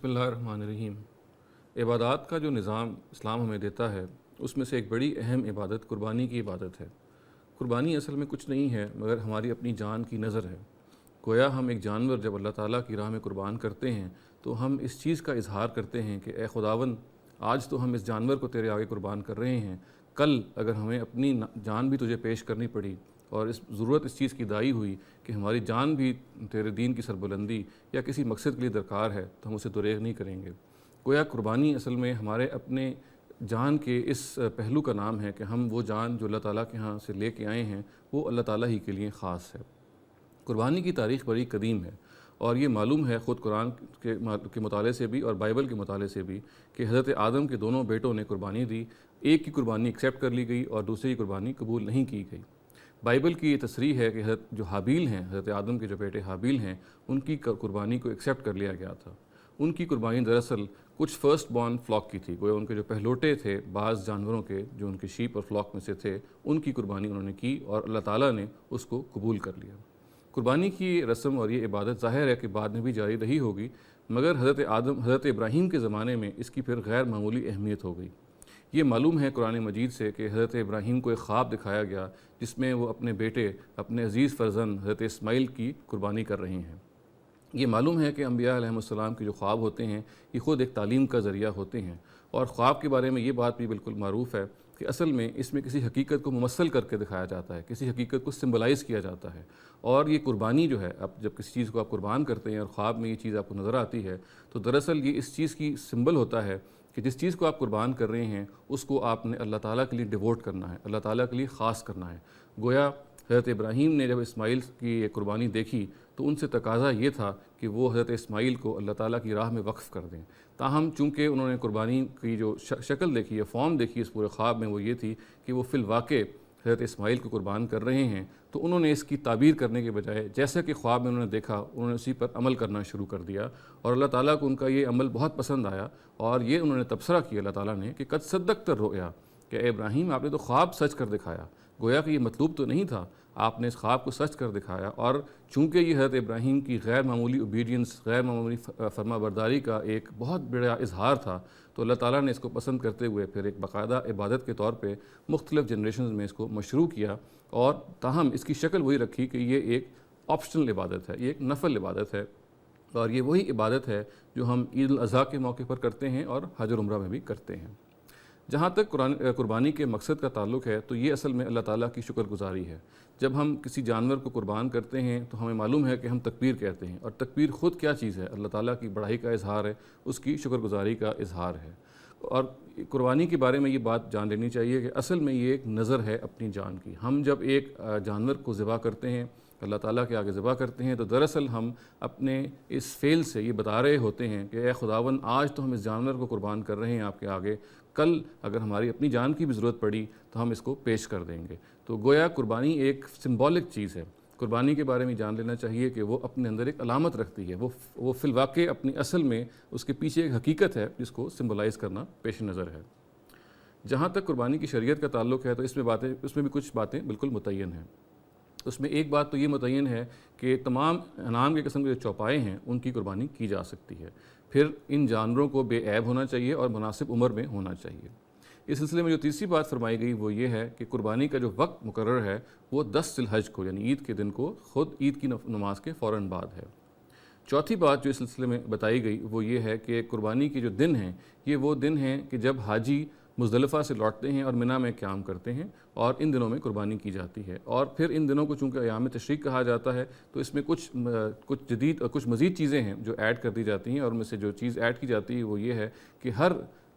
بسم اللہ الرحمن الرحیم۔ عبادات کا جو نظام اسلام ہمیں دیتا ہے اس میں سے ایک بڑی اہم عبادت قربانی کی عبادت ہے۔ قربانی اصل میں کچھ نہیں ہے مگر ہماری اپنی جان کی نظر ہے۔ گویا ہم ایک جانور جب اللہ تعالیٰ کی راہ میں قربان کرتے ہیں تو ہم اس چیز کا اظہار کرتے ہیں کہ اے خداوند، آج تو ہم اس جانور کو تیرے آگے قربان کر رہے ہیں، کل اگر ہمیں اپنی جان بھی تجھے پیش کرنی پڑی اور اس چیز کی دائی ہوئی کہ ہماری جان بھی تیرے دین کی سربلندی یا کسی مقصد کے لیے درکار ہے تو ہم اسے دریغ نہیں کریں گے۔ گویا قربانی اصل میں ہمارے اپنے جان کے اس پہلو کا نام ہے کہ ہم وہ جان جو اللہ تعالیٰ کے ہاں سے لے کے آئے ہیں وہ اللہ تعالیٰ ہی کے لیے خاص ہے۔ قربانی کی تاریخ بڑی قدیم ہے اور یہ معلوم ہے خود قرآن کے مطالعے سے بھی اور بائبل کے مطالعے سے بھی کہ حضرت آدم کے دونوں بیٹوں نے قربانی دی، ایک کی قربانی ایکسیپٹ کر لی گئی اور دوسری کی قربانی قبول نہیں کی گئی۔ بائبل کی یہ تصریح ہے کہ حضرت جو حابیل ہیں، حضرت آدم کے جو بیٹے حابیل ہیں، ان کی قربانی کو ایکسیپٹ کر لیا گیا تھا۔ ان کی قربانی دراصل کچھ فرسٹ بورن فلاک کی تھی، گویا ان کے جو پہلوٹے تھے بعض جانوروں کے جو ان کے شیپ اور فلاک میں سے تھے، ان کی قربانی انہوں نے کی اور اللہ تعالیٰ نے اس کو قبول کر لیا۔ قربانی کی رسم اور یہ عبادت ظاہر ہے کہ بعد میں بھی جاری رہی ہوگی، مگر حضرت ابراہیم کے زمانے میں اس کی پھر غیر معمولی اہمیت ہو گئی۔ یہ معلوم ہے قرآن مجید سے کہ حضرت ابراہیم کو ایک خواب دکھایا گیا جس میں وہ اپنے بیٹے، اپنے عزیز فرزند حضرت اسماعیل کی قربانی کر رہے ہیں۔ یہ معلوم ہے کہ انبیاء علیہ السلام کے جو خواب ہوتے ہیں یہ خود ایک تعلیم کا ذریعہ ہوتے ہیں، اور خواب کے بارے میں یہ بات بھی بالکل معروف ہے کہ اصل میں اس میں کسی حقیقت کو ممثل کر کے دکھایا جاتا ہے، کسی حقیقت کو سمبلائز کیا جاتا ہے۔ اور یہ قربانی جو ہے، اب جب کسی چیز کو آپ قربان کرتے ہیں اور خواب میں یہ چیز آپ کو نظر آتی ہے تو دراصل یہ اس چیز کی سمبل ہوتا ہے کہ جس چیز کو آپ قربان کر رہے ہیں اس کو آپ نے اللہ تعالیٰ کے لیے ڈیووٹ کرنا ہے، اللہ تعالیٰ کے لیے خاص کرنا ہے۔ گویا حضرت ابراہیم نے جب اسماعیل کی یہ قربانی دیکھی تو ان سے تقاضا یہ تھا کہ وہ حضرت اسماعیل کو اللہ تعالیٰ کی راہ میں وقف کر دیں۔ تاہم چونکہ انہوں نے قربانی کی جو شکل دیکھی ہے، فارم دیکھی اس پورے خواب میں، وہ یہ تھی کہ وہ فی الواقع حضرت اسماعیل کو قربان کر رہے ہیں، تو انہوں نے اس کی تعبیر کرنے کے بجائے جیسا کہ خواب میں انہوں نے دیکھا انہوں نے اسی پر عمل کرنا شروع کر دیا، اور اللہ تعالیٰ کو ان کا یہ عمل بہت پسند آیا اور یہ انہوں نے تبصرہ کیا اللہ تعالیٰ نے کہ قد صدقت الرؤیا، کہ اے ابراہیم آپ نے تو خواب سچ کر دکھایا۔ گویا کہ یہ مطلوب تو نہیں تھا، آپ نے اس خواب کو سچ کر دکھایا۔ اور چونکہ یہ حضرت ابراہیم کی غیر معمولی اوبیڈینس، غیر معمولی فرما برداری کا ایک بہت بڑا اظہار تھا، تو اللہ تعالیٰ نے اس کو پسند کرتے ہوئے پھر ایک باقاعدہ عبادت کے طور پہ مختلف جنریشنز میں اس کو مشروع کیا، اور تاہم اس کی شکل وہی رکھی کہ یہ ایک آپشنل عبادت ہے، یہ ایک نفل عبادت ہے، اور یہ وہی عبادت ہے جو ہم عید الاضحیٰ کے موقع پر کرتے ہیں اور حج اور عمرہ میں بھی کرتے ہیں۔ جہاں تک قربانی کے مقصد کا تعلق ہے تو یہ اصل میں اللہ تعالیٰ کی شکر گزاری ہے۔ جب ہم کسی جانور کو قربان کرتے ہیں تو ہمیں معلوم ہے کہ ہم تکبیر کہتے ہیں، اور تکبیر خود کیا چیز ہے؟ اللہ تعالیٰ کی بڑائی کا اظہار ہے، اس کی شکر گزاری کا اظہار ہے۔ اور قربانی کے بارے میں یہ بات جان لینی چاہیے کہ اصل میں یہ ایک نظر ہے اپنی جان کی۔ ہم جب ایک جانور کو ذبح کرتے ہیں، اللہ تعالیٰ کے آگے ذبح کرتے ہیں، تو دراصل ہم اپنے اس فعل سے یہ بتا رہے ہوتے ہیں کہ اے خداوند، آج تو ہم اس جانور کو قربان کر رہے ہیں آپ کے آگے، کل اگر ہماری اپنی جان کی بھی ضرورت پڑی تو ہم اس کو پیش کر دیں گے۔ تو گویا قربانی ایک سمبولک چیز ہے۔ قربانی کے بارے میں جان لینا چاہیے کہ وہ اپنے اندر ایک علامت رکھتی ہے، وہ فی الواقع اپنی اصل میں اس کے پیچھے ایک حقیقت ہے جس کو سمبلائز کرنا پیش نظر ہے۔ جہاں تک قربانی کی شریعت کا تعلق ہے تو اس میں بھی کچھ باتیں بالکل متعین ہیں۔ اس میں ایک بات تو یہ متعین ہے کہ تمام انعام کے قسم کے جو چوپائے ہیں ان کی قربانی کی جا سکتی ہے، پھر ان جانوروں کو بے عیب ہونا چاہیے اور مناسب عمر میں ہونا چاہیے۔ اس سلسلے میں جو تیسری بات فرمائی گئی وہ یہ ہے کہ قربانی کا جو وقت مقرر ہے وہ 10 ذی الحج کو، یعنی عید کے دن کو، خود عید کی نماز کے فوراً بعد ہے۔ چوتھی بات جو اس سلسلے میں بتائی گئی وہ یہ ہے کہ قربانی کے جو دن ہیں یہ وہ دن ہیں کہ جب حاجی مزدلفہ سے لوٹتے ہیں اور منی میں قیام کرتے ہیں، اور ان دنوں میں قربانی کی جاتی ہے۔ اور پھر ان دنوں کو چونکہ ایام تشریق کہا جاتا ہے تو اس میں کچھ جدید اور کچھ مزید چیزیں ہیں جو ایڈ کر دی جاتی ہیں، اور ان میں سے جو چیز ایڈ کی جاتی ہے وہ یہ ہے کہ ہر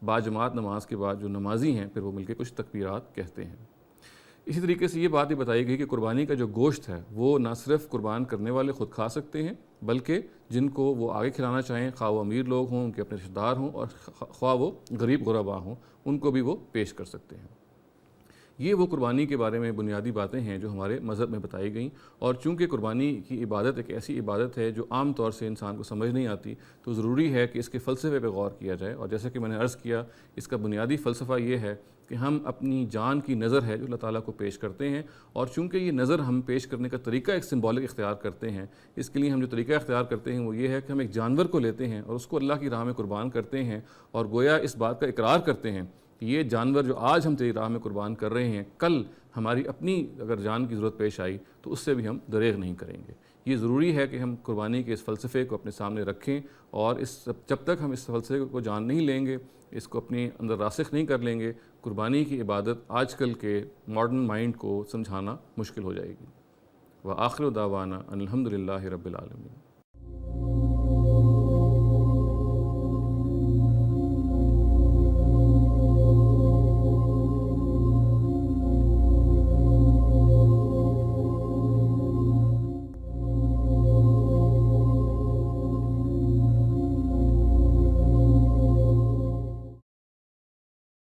باجماعت نماز کے بعد جو نمازی ہیں پھر وہ مل کے کچھ تکبیرات کہتے ہیں۔ اسی طریقے سے یہ بات بھی بتائی گئی کہ قربانی کا جو گوشت ہے وہ نہ صرف قربان کرنے والے خود کھا سکتے ہیں بلکہ جن کو وہ آگے کھلانا چاہیں، خواہ وہ امیر لوگ ہوں، ان کے اپنے رشتہ دار ہوں، اور خواہ وہ غریب غربا ہوں، ان کو بھی وہ پیش کر سکتے ہیں۔ یہ وہ قربانی کے بارے میں بنیادی باتیں ہیں جو ہمارے مذہب میں بتائی گئیں، اور چونکہ قربانی کی عبادت ایک ایسی عبادت ہے جو عام طور سے انسان کو سمجھ نہیں آتی، تو ضروری ہے کہ اس کے فلسفے پہ غور کیا جائے۔ اور جیسا کہ میں نے عرض کیا، اس کا بنیادی فلسفہ یہ ہے کہ ہم اپنی جان کی نظر ہے جو اللہ تعالیٰ کو پیش کرتے ہیں، اور چونکہ یہ نظر ہم پیش کرنے کا طریقہ ایک سمبولک اختیار کرتے ہیں، اس کے لیے ہم جو طریقہ اختیار کرتے ہیں وہ یہ ہے کہ ہم ایک جانور کو لیتے ہیں اور اس کو اللہ کی راہ میں قربان کرتے ہیں، اور گویا اس بات کا اقرار کرتے ہیں کہ یہ جانور جو آج ہم تیری راہ میں قربان کر رہے ہیں، کل ہماری اپنی اگر جان کی ضرورت پیش آئی تو اس سے بھی ہم دریغ نہیں کریں گے۔ یہ ضروری ہے کہ ہم قربانی کے اس فلسفے کو اپنے سامنے رکھیں، اور جب تک ہم اس فلسفے کو جان نہیں لیں گے، اس کو اپنے اندر راسخ نہیں کر لیں گے، قربانی کی عبادت آج کل کے ماڈرن مائنڈ کو سمجھانا مشکل ہو جائے گی۔ وآخر دعوانا ان الحمد للہ رب العالمین۔